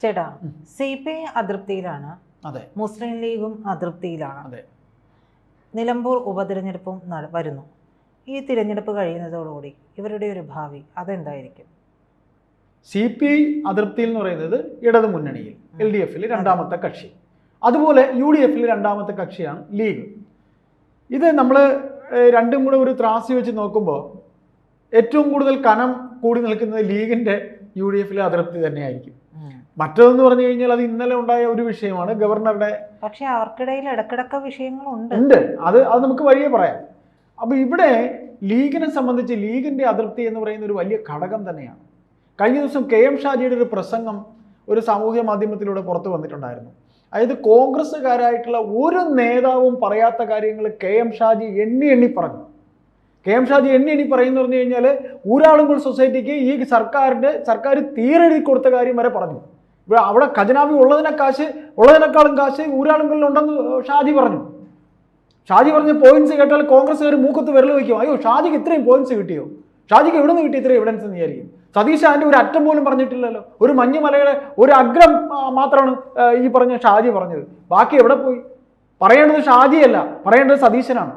ചേട്ടാ, CPI അതൃപ്തിയിലാണ്, അതെ, മുസ്ലിം ലീഗും അതൃപ്തിയിലാണ്. അതെ. നിലമ്പൂർ ഉപതിരഞ്ഞെടുപ്പും വരുന്നു. ഈ തിരഞ്ഞെടുപ്പ് കഴിയുന്നതോടുകൂടി ഇവരുടെ ഒരു ഭാവി അതെന്തായിരിക്കും? CPI അതൃപ്തിയിൽ എന്ന് പറയുന്നത് ഇടതു മുന്നണിയിൽ LDF-ൽ രണ്ടാമത്തെ കക്ഷി, അതുപോലെ UDF-ൽ രണ്ടാമത്തെ കക്ഷിയാണ് ലീഗ്. ഇത് നമ്മൾ രണ്ടും കൂടെ ഒരു ത്രാസി വെച്ച് നോക്കുമ്പോൾ ഏറ്റവും കൂടുതൽ കനം കൂടി നിൽക്കുന്നത് ലീഗിന്റെ UDF-ലെ അതൃപ്തി തന്നെയായിരിക്കും. മറ്റതെന്ന് പറഞ്ഞു കഴിഞ്ഞാൽ അത് ഇന്നലെ ഉണ്ടായ ഒരു വിഷയമാണ് ഗവർണറുടെ. പക്ഷെ അവർക്കിടയിൽ ഇടക്കിടക്ക വിഷയങ്ങളുണ്ട്. അത് നമുക്ക് വഴിയെ പറയാം. അപ്പൊ ഇവിടെ ലീഗിനെ സംബന്ധിച്ച് ലീഗിന്റെ അതൃപ്തി എന്ന് പറയുന്ന ഒരു വലിയ ഘടകം തന്നെയാണ്. കഴിഞ്ഞ ദിവസം KM ഷാജിയുടെ ഒരു പ്രസംഗം ഒരു സാമൂഹ്യ മാധ്യമത്തിലൂടെ പുറത്തു വന്നിട്ടുണ്ടായിരുന്നു. അതായത് കോൺഗ്രസ്സുകാരായിട്ടുള്ള ഒരു നേതാവും പറയാത്ത കാര്യങ്ങൾ KM ഷാജി എണ്ണി പറഞ്ഞു. KM ഷാജി എണ്ണി പറയുന്നു പറഞ്ഞു കഴിഞ്ഞാൽ ഊരാളുങ്കൽ സൊസൈറ്റിക്ക് ഈ സർക്കാർ തീരെഴുതി കൊടുത്ത കാര്യം വരെ പറഞ്ഞു. ഇവിടെ അവിടെ ഖജനാവി ഉള്ളതിനേക്കാളും കാശ് ഊരാളുങ്കലിലുണ്ടെന്ന് ഷാജി പറഞ്ഞു. ഷാജി പറഞ്ഞ പോയിന്റ്സ് കേട്ടാൽ കോൺഗ്രസ്സുകാർ മൂക്കത്ത് വിരൽ വയ്ക്കും. അയ്യോ, ഷാജിക്ക് ഇത്രയും പോയിന്റ്സ് കിട്ടിയോ? ഷാജിക്ക് എവിടെ നിന്ന് കിട്ടി ഇത്രയും എവിഡൻസ് എന്ന് വിചാരിക്കും. സതീഷ് അതിൻ്റെ ഒരു അറ്റം പോലും പറഞ്ഞിട്ടില്ലല്ലോ. ഒരു മഞ്ഞുമലയുടെ ഒരു അഗ്രം മാത്രമാണ് ഈ പറഞ്ഞ ഷാജി പറഞ്ഞത്. ബാക്കി എവിടെ പോയി? പറയേണ്ടത് ഷാജിയല്ല, പറയേണ്ടത് സതീശനാണ്.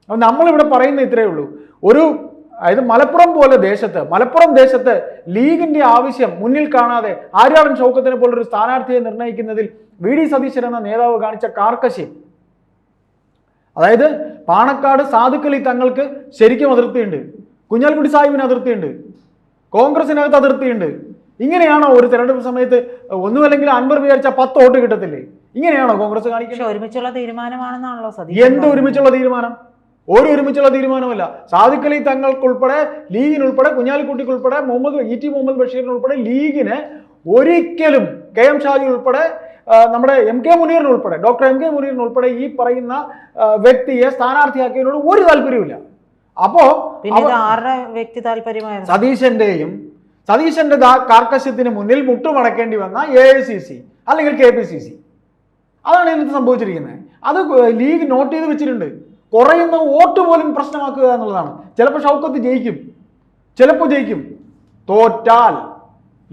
അപ്പം നമ്മളിവിടെ പറയുന്നത് ഇത്രയേ ഉള്ളൂ. അതായത് മലപ്പുറം ദേശത്ത് ലീഗിന്റെ ആവശ്യം മുന്നിൽ കാണാതെ ആര്യാടൻ ഷൗക്കത്തിനെ പോലൊരു സ്ഥാനാർത്ഥിയെ നിർണ്ണയിക്കുന്നതിൽ VD സതീശൻ എന്ന നേതാവ് കാണിച്ച കാർക്കശ്യം, അതായത് പാണക്കാട് സാധുക്കലി തങ്ങൾക്ക് ശരിക്കും അതിർത്തിയുണ്ട്, കുഞ്ഞാലിക്കുട്ടി സാഹിബിന് അതിർത്തിയുണ്ട്, കോൺഗ്രസിനകത്ത് അതിർത്തിയുണ്ട്. ഇങ്ങനെയാണോ ഒരു തെരഞ്ഞെടുപ്പ് സമയത്ത് ഒന്നുമല്ലെങ്കിൽ അൻവർ വിചാരിച്ച 10 വോട്ട് കിട്ടത്തില്ലേ? ഇങ്ങനെയാണോ കോൺഗ്രസ് കാണിക്കുന്നത്? ഒരുമിച്ചുള്ള തീരുമാനമാണെന്നാണല്ലോ എന്ത് ഒരുമിച്ചുള്ള തീരുമാനം? ഒരുമിച്ചുള്ള തീരുമാനമല്ല. സാദിഖലി തങ്ങൾക്കുൾപ്പെടെ, ലീഗിനുൾപ്പെടെ, കുഞ്ഞാലിക്കുട്ടിക്കുൾപ്പെടെ, ET മുഹമ്മദ് ബഷീറിനുൾപ്പെടെ ലീഗിന് ഒരിക്കലും KM ഷാജി ഉൾപ്പെടെ നമ്മുടെ MK മുനീറിനുൾപ്പെടെ, ഡോക്ടർ MK മുനീറിനുൾപ്പെടെ ഈ പറയുന്ന വ്യക്തിയെ സ്ഥാനാർത്ഥിയാക്കിയതിനോട് ഒരു താല്പര്യമില്ല. അപ്പോ വ്യക്തി താല്പര്യമായ സതീശന്റെ കാർക്കശ്യത്തിന് മുന്നിൽ മുട്ടുമടക്കേണ്ടി വന്ന AICC അല്ലെങ്കിൽ KPCC, അതാണ് ഇതിനകത്ത് സംഭവിച്ചിരിക്കുന്നത്. അത് ലീഗ് നോട്ട് ചെയ്ത് വെച്ചിട്ടുണ്ട്. കുറയുന്ന വോട്ട് പോലും പ്രശ്നമാക്കുക എന്നുള്ളതാണ്. ചിലപ്പോൾ ഷൗക്കത്ത് ജയിക്കും, ചിലപ്പോൾ ജയിക്കും. തോറ്റാൽ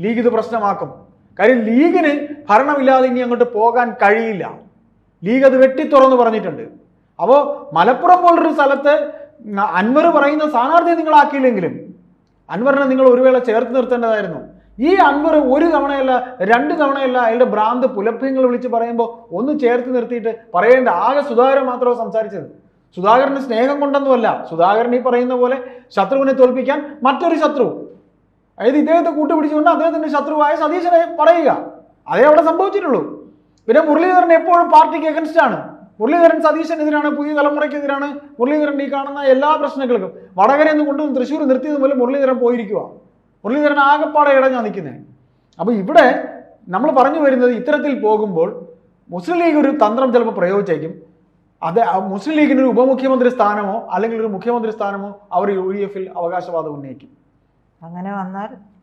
ലീഗ് ഇത് പ്രശ്നമാക്കും. കാര്യം ലീഗിന് ഭരണമില്ലാതെ ഇനി അങ്ങോട്ട് പോകാൻ കഴിയില്ല. ലീഗ് അത് വെട്ടിത്തുറന്ന് പറഞ്ഞിട്ടുണ്ട്. അപ്പോൾ മലപ്പുറം പോലൊരു സ്ഥലത്ത് അൻവർ പറയുന്ന സ്ഥാനാർത്ഥിയെ നിങ്ങളാക്കിയില്ലെങ്കിലും അൻവറിനെ നിങ്ങൾ ഒരു വേള ചേർത്ത് നിർത്തേണ്ടതായിരുന്നു. ഈ അൻവർ ഒരു തവണയല്ല 2 തവണയല്ല അയാളുടെ ഭ്രാന്ത് പുലഭ്യങ്ങൾ വിളിച്ച് പറയുമ്പോൾ ഒന്ന് ചേർത്ത് നിർത്തിയിട്ട് പറയേണ്ട. ആകെ സുധാകരൻ മാത്രമേ സംസാരിച്ചത്. സുധാകരന് സ്നേഹം കൊണ്ടൊന്നുമല്ല. സുധാകരൻ ഈ പറയുന്ന പോലെ ശത്രുവിനെ തോൽപ്പിക്കാൻ മറ്റൊരു ശത്രു, അതായത് ഇദ്ദേഹത്തെ കൂട്ടുപിടിച്ചുകൊണ്ട് അദ്ദേഹത്തിന്റെ ശത്രുവായ സതീശനെ പറയുക. അതേ അവിടെ സംഭവിച്ചിട്ടുള്ളൂ. പിന്നെ മുരളീധരൻ എപ്പോഴും പാർട്ടിക്ക് എഗൻസ്റ്റ് ആണ്. മുരളീധരൻ സതീശനെതിരാണ്, പുതിയ തലമുറയ്ക്കെതിരാണ്. മുരളീധരൻ ഈ കാണുന്ന എല്ലാ പ്രശ്നങ്ങൾക്കും വടകരയിൽ നിന്ന് കൊണ്ടും തൃശ്ശൂർ നിർത്തിയത് പോലെ മുരളീധരൻ പോയിരിക്കുക. മുരളീധരൻ ആകെപ്പാടെ ഇടഞ്ഞാ നിൽക്കുന്നത്. അപ്പോൾ ഇവിടെ നമ്മൾ പറഞ്ഞു വരുന്നത്, ഇത്തരത്തിൽ പോകുമ്പോൾ മുസ്ലിം ലീഗ് ഒരു തന്ത്രം ചിലപ്പോൾ പ്രയോഗിച്ചേക്കും. അത് മുസ്ലിം ലീഗിന് ഒരു ഉപമുഖ്യമന്ത്രി സ്ഥാനമോ അല്ലെങ്കിൽ ഒരു മുഖ്യമന്ത്രി സ്ഥാനമോ അവർ UDF-ൽ അവകാശവാദം ഉന്നയിക്കും.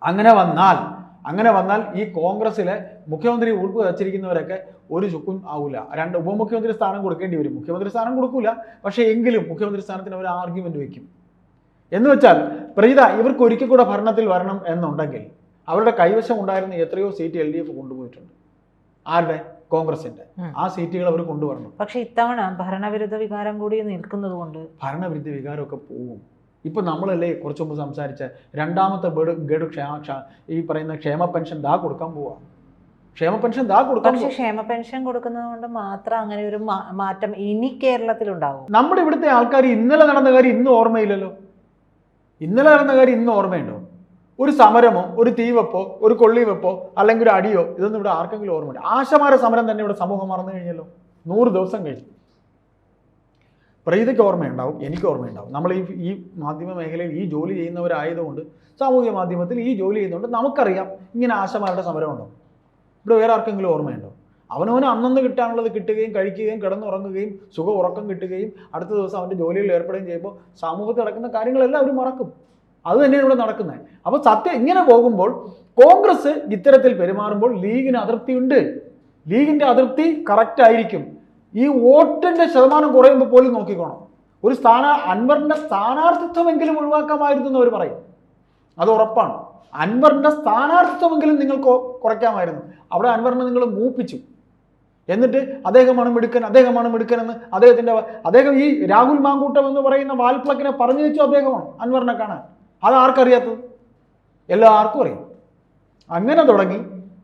അങ്ങനെ വന്നാൽ ഈ കോൺഗ്രസിലെ മുഖ്യമന്ത്രി ഉൾപ്പ് വച്ചിരിക്കുന്നവരൊക്കെ ഒരു ചുക്കും ആവില്ല. 2 ഉപമുഖ്യമന്ത്രി സ്ഥാനം കൊടുക്കേണ്ടി വരും. മുഖ്യമന്ത്രി സ്ഥാനം കൊടുക്കൂല, പക്ഷേ എങ്കിലും മുഖ്യമന്ത്രി സ്ഥാനത്തിന് അവർ ആർഗ്യുമെന്റ് വയ്ക്കും. എന്ന് വെച്ചാൽ പ്രജിത, ഇവർക്ക് ഒരിക്കൽ കൂടെ ഭരണത്തിൽ വരണം എന്നുണ്ടെങ്കിൽ അവരുടെ കൈവശം ഉണ്ടായിരുന്ന എത്രയോ സീറ്റ് LDF കൊണ്ടുപോയിട്ടുണ്ട്. ആരുടെ? കോൺഗ്രസിന്റെ. ആ സീറ്റുകൾ അവർ കൊണ്ടുവരണം. പക്ഷെ ഇത്തവണ ഭരണവിരുദ്ധ വികാരം കൂടി നിൽക്കുന്നത് കൊണ്ട് ഭരണവിരുദ്ധ വികാരമൊക്കെ പോകും. ഇപ്പൊ നമ്മളല്ലേ കുറച്ചു മുമ്പ് സംസാരിച്ച രണ്ടാമത്തെ ഗഡു ഈ പറയുന്ന ക്ഷേമ പെൻഷൻ കൊടുക്കാൻ പോവാ. ക്ഷേമ പെൻഷൻ കൊടുക്കാൻ. പക്ഷേ ക്ഷേമ പെൻഷൻ കൊടുക്കുന്നത് കൊണ്ട് മാത്രം അങ്ങനെ ഒരു മാറ്റം ഇനി കേരളത്തിലുണ്ടാവും? നമ്മുടെ ഇവിടുത്തെ ആൾക്കാർ ഇന്നലെ നടന്ന കാര്യം ഇന്ന് ഓർമ്മയില്ലല്ലോ. ഇന്നലെ നടന്ന കാര്യം ഇന്ന് ഓർമ്മയുണ്ടോ? ഒരു സമരമോ ഒരു തീവെപ്പോ ഒരു കൊള്ളിവെപ്പോ അല്ലെങ്കിൽ ഒരു അടിയോ ഇതൊന്നും ഇവിടെ ആർക്കെങ്കിലും ഓർമ്മയില്ല. ആശമാര സമരം തന്നെ ഇവിടെ സമൂഹം മറന്നു കഴിഞ്ഞല്ലോ. 100 ദിവസം കഴിഞ്ഞു. പ്രജിതയ്ക്ക് ഓർമ്മയുണ്ടാവും, എനിക്ക് ഓർമ്മയുണ്ടാവും. നമ്മൾ ഈ മാധ്യമ മേഖലയിൽ ഈ ജോലി ചെയ്യുന്നവരായതുകൊണ്ട്, സാമൂഹിക മാധ്യമത്തിൽ ഈ ജോലി ചെയ്യുന്നതുകൊണ്ട് നമുക്കറിയാം ഇങ്ങനെ ആശമാരുടെ സമരമുണ്ടോ. ഇവിടെ വേറെ ആർക്കെങ്കിലും ഓർമ്മയുണ്ടോ? അവനവന് അന്നന്ന് കിട്ടാനുള്ളത് കിട്ടുകയും കഴിക്കുകയും കിടന്നുറങ്ങുകയും ഉറക്കം കിട്ടുകയും അടുത്ത ദിവസം അവൻ്റെ ജോലിയിൽ ഏർപ്പെടുകയും ചെയ്യുമ്പോൾ സമൂഹത്തിൽ നടക്കുന്ന കാര്യങ്ങളെല്ലാം അവർ മറക്കും. അത് തന്നെയാണ് ഇവിടെ നടക്കുന്നത്. അപ്പോൾ സത്യം ഇങ്ങനെ പോകുമ്പോൾ കോൺഗ്രസ് ഇത്തരത്തിൽ പെരുമാറുമ്പോൾ ലീഗിന് അതൃപ്തിയുണ്ട്. ലീഗിന്റെ അതൃപ്തി കറക്റ്റ് ആയിരിക്കും. ഈ വോട്ടിന്റെ ശതമാനം കുറയുമ്പോൾ പോലും നോക്കിക്കോണം. അൻവറിന്റെ സ്ഥാനാർത്ഥിത്വമെങ്കിലും ഒഴിവാക്കാമായിരുന്നു എന്ന് അവർ പറയും. അത് ഉറപ്പാണ്. അൻവറിന്റെ സ്ഥാനാർത്ഥിത്വമെങ്കിലും നിങ്ങൾക്ക് കുറയ്ക്കാമായിരുന്നു. അവിടെ അൻവറിനെ നിങ്ങൾ മൂപ്പിച്ചു. എന്നിട്ട് അദ്ദേഹമാണ് മിടുക്കൻ എന്ന് അദ്ദേഹം ഈ രാഹുൽ മാങ്കൂട്ടം എന്ന് പറയുന്ന വാൽപ്ലക്കിനെ പറഞ്ഞു വെച്ചു അദ്ദേഹമാണ് അൻവറിനെ കാണാൻ. അത് ആർക്കറിയാത്തത്? എല്ലാവർക്കും അറിയാം. അങ്ങനെ തുടങ്ങി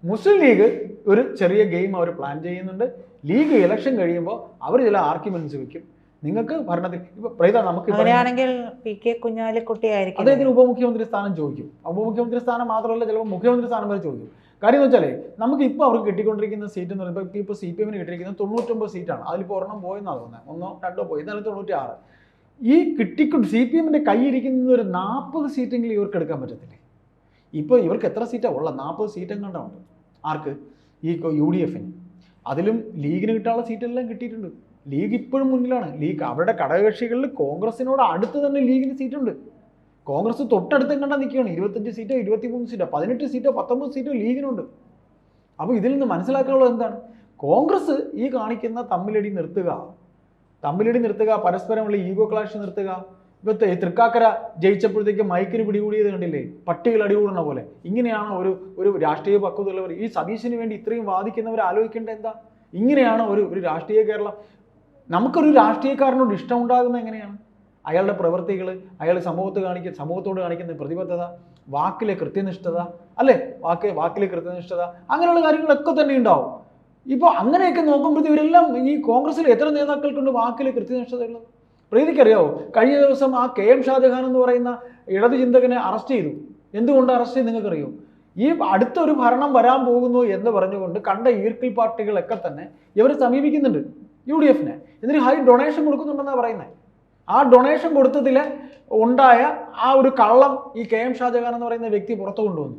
മുസ്ലിം ലീഗ് ഒരു ചെറിയ ഗെയിം അവർ പ്ലാൻ ചെയ്യുന്നുണ്ട്. ലീഗ് ഇലക്ഷൻ കഴിയുമ്പോൾ അവർ ചില ആർഗ്യുമെന്റ്സ് വെക്കും. നിങ്ങൾക്ക് ഭരണത്തിൽ ഇപ്പൊ പ്രീത നമുക്ക് അങ്ങനെയാണെങ്കിൽ PK കുഞ്ഞാലിക്കുട്ടി ആയിരിക്കും അദ്ദേഹത്തിന് ഉപമുഖ്യമന്ത്രി സ്ഥാനം ചോദിക്കും. ഉപമുഖ്യമന്ത്രി സ്ഥാനം മാത്രമല്ല, ചിലപ്പോൾ മുഖ്യമന്ത്രി സ്ഥാനം വരെ ചോദിക്കും. കാര്യം എന്ന് വെച്ചാൽ നമുക്ക് ഇപ്പോൾ അവർക്ക് കിട്ടിക്കൊണ്ടിരിക്കുന്ന സീറ്റ് എന്ന് പറയുമ്പോൾ ഇപ്പോൾ CPM കിട്ടിയിരിക്കുന്നത് 99 സീറ്റാണ്. അതിലിപ്പോൾ ഒരെണ്ണം പോയെന്നാണ് തോന്നുന്നത്, 1-2 പോയി, എന്നാലും 96. ഈ CPM കയ്യിരിക്കുന്ന ഒരു 40 സീറ്റെങ്കിലും ഇവർക്ക് എടുക്കാൻ പറ്റത്തില്ലേ? ഇപ്പോൾ ഇവർക്ക് എത്ര സീറ്റാണ് ഉള്ളത്? 40 സീറ്റ് എങ്ങാണ്ടുണ്ട്. ആർക്ക്? ഈ UDF. അതിലും ലീഗിന് കിട്ടാനുള്ള സീറ്റെല്ലാം കിട്ടിയിട്ടുണ്ട്. ലീഗ് ഇപ്പോഴും മുന്നിലാണ്. ലീഗ് അവരുടെ ഘടകകക്ഷികളിൽ കോൺഗ്രസിനോട് അടുത്ത് തന്നെ ലീഗിന് സീറ്റുണ്ട്. കോൺഗ്രസ് തൊട്ടടുത്ത് കണ്ടാൽ നിൽക്കുകയാണ്. 25 സീറ്റോ 23 സീറ്റോ 18 സീറ്റോ 19 സീറ്റോ ലീഗിനുണ്ട്. അപ്പോൾ ഇതിൽ നിന്ന് മനസ്സിലാക്കാനുള്ളത് എന്താണ്? കോൺഗ്രസ് ഈ കാണിക്കുന്ന തമ്മിലടി നിർത്തുക, പരസ്പരമുള്ള ഈഗോ ക്ലാഷ് നിർത്തുക. ഇപ്പോൾ തൃക്കാക്കര ജയിച്ചപ്പോഴത്തേക്ക് മൈക്കിന് പിടികൂടിയത് കണ്ടില്ലേ? പട്ടികൾ അടികൂടുന്ന പോലെ. ഇങ്ങനെയാണ് ഒരു രാഷ്ട്രീയ പക്വതയുള്ളവർ ഈ സതീശന് വേണ്ടി ഇത്രയും വാദിക്കുന്നവർ ആലോചിക്കേണ്ടത് എന്താ? ഇങ്ങനെയാണ് ഒരു രാഷ്ട്രീയ കേരളം. നമുക്കൊരു രാഷ്ട്രീയക്കാരനോട് ഇഷ്ടമുണ്ടാകുന്നത് എങ്ങനെയാണ്? അയാളുടെ പ്രവൃത്തികൾ, അയാൾ സമൂഹത്തോട് കാണിക്കുന്ന പ്രതിബദ്ധത, വാക്കിലെ കൃത്യനിഷ്ഠത, അല്ലേ? വാക്കിലെ കൃത്യനിഷ്ഠത, അങ്ങനെയുള്ള കാര്യങ്ങളൊക്കെ തന്നെ ഉണ്ടാവും. ഇപ്പോൾ അങ്ങനെയൊക്കെ നോക്കുമ്പോഴത്തേക്ക് ഇവരെല്ലാം ഈ കോൺഗ്രസ്സിൽ എത്ര നേതാക്കൾക്കുണ്ട് വാക്കിലെ കൃത്യനിഷ്ഠതയുള്ളത്? പ്രീതിക്കറിയാവോ? കഴിഞ്ഞ ദിവസം ആ KM ഷാജഹാൻ എന്ന് പറയുന്ന ഇടതു ചിന്തകനെ അറസ്റ്റ് ചെയ്തു. എന്തുകൊണ്ട് അറസ്റ്റ് ചെയ്ത് നിങ്ങൾക്കറിയോ? ഈ അടുത്തൊരു ഭരണം വരാൻ പോകുന്നു എന്ന് പറഞ്ഞുകൊണ്ട് കണ്ട ഈർക്കിൽ പാർട്ടികളൊക്കെ തന്നെ ഇവരെ സമീപിക്കുന്നുണ്ട്, UDF-നെ. എന്നിട്ട് ഹൈ ഡൊണേഷൻ കൊടുക്കുന്നുണ്ടെന്നാണ് പറയുന്നത്. ആ ഡൊണേഷൻ കൊടുത്തതിൽ ഉണ്ടായ ആ ഒരു കള്ളം ഈ KM ഷാജഹാൻ എന്ന് പറയുന്ന വ്യക്തി പുറത്തു കൊണ്ടുവന്നു.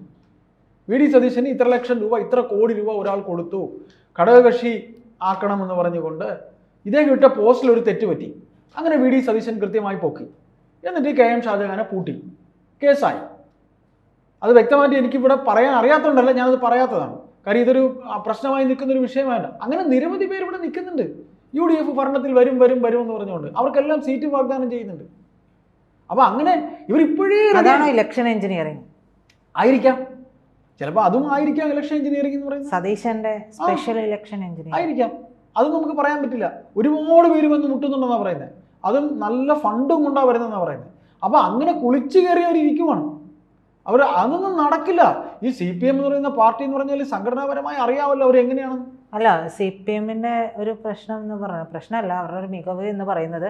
VD സതീശന് ഇത്ര ലക്ഷം രൂപ, ഇത്ര കോടി രൂപ ഒരാൾ കൊടുത്തു, ഘടകകക്ഷി ആക്കണമെന്ന് പറഞ്ഞുകൊണ്ട് ഇദ്ദേഹം ഇട്ട പോസ്റ്റിൽ ഒരു തെറ്റ് പറ്റി. അങ്ങനെ VD സതീശൻ കൃത്യമായി പൊക്കി. എന്നിട്ട് KM ഷാജഹാനെ പൂട്ടി, കേസായി. അത് വ്യക്തമായിട്ട് എനിക്കിവിടെ പറയാൻ അറിയാത്തതുകൊണ്ടല്ല, ഞാനത് പറയാത്തതാണ്. കാര്യം ഇതൊരു പ്രശ്നമായി നിൽക്കുന്നൊരു വിഷയമായിട്ട്. അങ്ങനെ നിരവധി പേര് ഇവിടെ നിൽക്കുന്നുണ്ട്. UDF ഭരണത്തിൽ വരും എന്ന് പറഞ്ഞുകൊണ്ട് അവർക്കെല്ലാം സീറ്റ് വാഗ്ദാനം ചെയ്യുന്നുണ്ട്. അപ്പൊ അങ്ങനെ ഇവരിപ്പോഴേ ഇലക്ഷൻ എഞ്ചിനീയറിംഗ് ആയിരിക്കാം, ചിലപ്പോൾ അതും ആയിരിക്കാം. ഇലക്ഷൻ എഞ്ചിനീയറിംഗ് എന്ന് പറയുന്നത് സതീശന്റെ സ്പെഷ്യൽ ഇലക്ഷൻ എഞ്ചിനീയറിംഗ് ആയിരിക്കാം. അത് നമുക്ക് പറയാൻ പറ്റില്ല. ഒരുപാട് പേര് വന്ന് മുട്ടുന്നുണ്ടെന്നാണ് പറയുന്നത്. അതും നല്ല ഫണ്ടും കൊണ്ടാണ് വരുന്നതെന്നാണ് പറയുന്നത്. അപ്പൊ അങ്ങനെ കുളിച്ചു കയറി അവരിയ്ക്കുവാണ്. അതൊന്നും നടക്കില്ല. ഈ CPM എന്ന് പറയുന്ന പാർട്ടി എന്ന് പറഞ്ഞാൽ സംഘടനാപരമായി അറിയാമല്ലോ അവർ എങ്ങനെയാണ്. അല്ല, CPM-ന്റെ ഒരു പ്രശ്നമല്ല, അവരുടെ ഒരു മികവ് എന്ന് പറയുന്നത്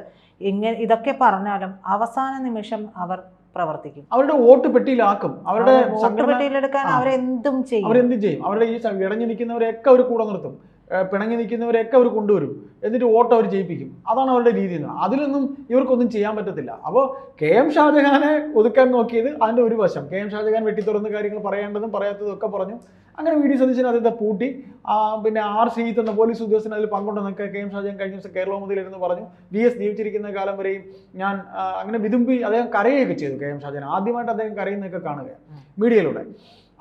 ഇതൊക്കെ പറഞ്ഞാലും അവസാന നിമിഷം അവർ പ്രവർത്തിക്കും. അവരുടെ വോട്ട് പെട്ടിയിലാക്കും. അവരുടെ വോട്ട് പെട്ടിയിലെടുക്കാൻ അവരെന്തും ചെയ്യും. അവരുടെ ഈ ഇടഞ്ഞു നിൽക്കുന്നവരെയൊക്കെ അവർ കൂടെ നിർത്തും, പിണങ്ങി നിൽക്കുന്നവരെയൊക്കെ അവർ കൊണ്ടുവരും, എന്നിട്ട് വോട്ട് അവർ ജയിപ്പിക്കും. അതാണ് അവരുടെ രീതി. അതിലൊന്നും ഇവർക്കൊന്നും ചെയ്യാൻ പറ്റത്തില്ല. അപ്പോൾ KM ഷാജഹാനെ ഒതുക്കാൻ നോക്കിയത് അതിൻ്റെ ഒരു വശം. KM ഷാജഹാൻ വെട്ടിത്തുറന്ന് കാര്യങ്ങൾ പറയേണ്ടതും പറയാത്തതും ഒക്കെ പറഞ്ഞു. അങ്ങനെ VD സതീശൻ അദ്ദേഹത്തെ പൂട്ടി. പിന്നെ R. ശ്രീജിത്ത് എന്ന പോലീസ് ഉദ്യോഗസ്ഥൻ അതിൽ പങ്കുണ്ടെന്നൊക്കെ KM ഷാജഹാൻ കഴിഞ്ഞ ദിവസം കേരളമുതലിരുന്ന് പറഞ്ഞു. VS ജീവിച്ചിരിക്കുന്ന കാലം വരെയും ഞാൻ അങ്ങനെ വിതുമ്പി അദ്ദേഹം കരയുകയൊക്കെ ചെയ്തു. KM ഷാജഹാൻ ആദ്യമായിട്ട് അദ്ദേഹം കരയുന്നതൊക്കെ കാണുകയാണ് മീഡിയയിലൂടെ.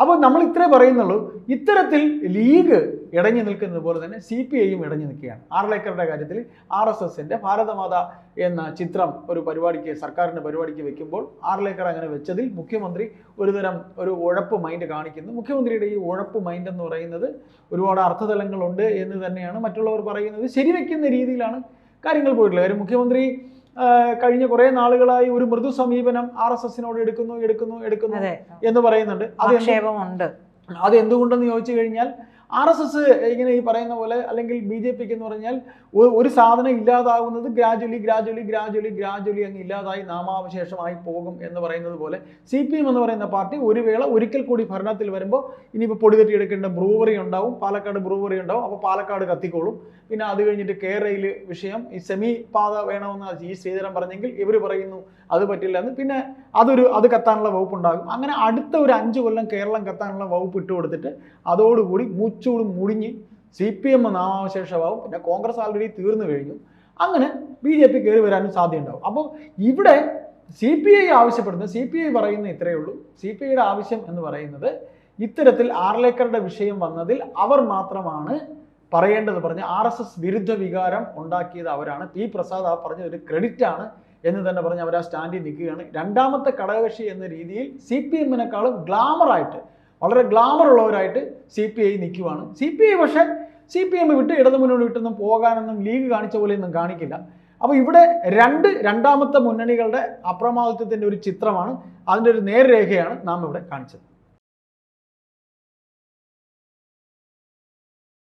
അപ്പോൾ നമ്മൾ ഇത്രേ പറയുന്നുള്ളൂ. ഇത്തരത്തിൽ ലീഗ് ഇടഞ്ഞു നിൽക്കുന്നത് പോലെ തന്നെ CPI-യും ഇടഞ്ഞു നിൽക്കുകയാണ്. ആർലേക്കറുടെ കാര്യത്തിൽ RSS-ന്റെ ഭാരതമാത എന്ന ചിത്രം ഒരു പരിപാടിക്ക്, സർക്കാരിൻ്റെ പരിപാടിക്ക് വെക്കുമ്പോൾ ആർലേക്കർ അങ്ങനെ വെച്ചതിൽ മുഖ്യമന്ത്രി ഒരു ഉഴപ്പ് മൈൻഡ് കാണിക്കുന്നു. മുഖ്യമന്ത്രിയുടെ ഈ ഉഴപ്പ് മൈൻഡ് എന്ന് പറയുന്നത് ഒരുപാട് അർത്ഥതലങ്ങളുണ്ട് എന്ന് തന്നെയാണ് മറ്റുള്ളവർ പറയുന്നത്. ശരിവെക്കുന്ന രീതിയിലാണ് കാര്യങ്ങൾ പോയിട്ടുള്ളത്. കാര്യം മുഖ്യമന്ത്രി കഴിഞ്ഞ കുറെ നാളുകളായി ഒരു മൃദു സമീപനം RSS-നോട് എടുക്കുന്നു എന്ന് പറയുന്നുണ്ട്. അത് എന്തുകൊണ്ടെന്ന് ചോദിച്ചു കഴിഞ്ഞാൽ RSS ഇങ്ങനെ ഈ പറയുന്ന പോലെ, അല്ലെങ്കിൽ BJP-ക്ക് എന്ന് പറഞ്ഞാൽ ഒരു സാധനം ഇല്ലാതാകുന്നത് ഗ്രാജുവലി അങ്ങ് ഇല്ലാതായി നാമാവശേഷമായി പോകും എന്ന് പറയുന്നത് പോലെ CPM എന്ന് പറയുന്ന പാർട്ടി ഒരിക്കൽ കൂടി ഭരണത്തിൽ വരുമ്പോൾ ഇനിയിപ്പോൾ പൊടി തട്ടിയെടുക്കേണ്ട ബ്രൂവറി ഉണ്ടാവും, പാലക്കാട് ബ്രൂവറി ഉണ്ടാവും. അപ്പോൾ പാലക്കാട് കത്തിക്കോളും. പിന്നെ അത് കഴിഞ്ഞിട്ട് കേരളയിൽ വിഷയം ഈ സെമി പാത വേണമെന്ന് ഈ ശ്രീധരൻ പറഞ്ഞെങ്കിൽ ഇവർ പറയുന്നു അത് പറ്റില്ല എന്ന്. പിന്നെ അത് കത്താനുള്ള വകുപ്പ് ഉണ്ടാകും. അങ്ങനെ അടുത്ത ഒരു 5 കൊല്ലം കേരളം കത്താനുള്ള വകുപ്പ് ഇട്ട് കൊടുത്തിട്ട് അതോടുകൂടി മൂച്ചൂടും മുടിഞ്ഞ് CPM നാമാവശേഷമാവും. പിന്നെ കോൺഗ്രസ് ആൾറെഡി തീർന്നു കഴിഞ്ഞു. അങ്ങനെ BJP കയറി വരാനും സാധ്യതയുണ്ടാവും. അപ്പോൾ ഇവിടെ CPI പറയുന്ന ഇത്രയേ ഉള്ളൂ. CPIയുടെ ആവശ്യം എന്ന് പറയുന്നത് ഇത്തരത്തിൽ ആർലേക്കറുടെ വിഷയം വന്നതിൽ അവർ മാത്രമാണ് പറയേണ്ടത് പറഞ്ഞ് RSS വിരുദ്ധ വികാരം ഉണ്ടാക്കിയത് അവരാണ്. P. പ്രസാദ് പറഞ്ഞ ഒരു ക്രെഡിറ്റാണ് എന്ന് തന്നെ പറഞ്ഞ് അവർ ആ സ്റ്റാൻഡിൽ നിൽക്കുകയാണ്. രണ്ടാമത്തെ ഘടകകക്ഷി എന്ന രീതിയിൽ CPM-നേക്കാളും ഗ്ലാമറായിട്ട്, വളരെ ഗ്ലാമർ ഉള്ളവരായിട്ട് CPI നിൽക്കുവാണ്. CPI പക്ഷേ CPM വിട്ട് ഇടതുമുന്നണി വിട്ടൊന്നും പോകാനൊന്നും ലീഗ് കാണിച്ച പോലെയൊന്നും കാണിക്കില്ല. അപ്പോൾ ഇവിടെ രണ്ടാമത്തെ മുന്നണികളുടെ അപ്രമാദിത്വത്തിൻ്റെ ഒരു ചിത്രമാണ്, അതിൻ്റെ ഒരു നേർരേഖയാണ് നാം ഇവിടെ കാണിച്ചത്.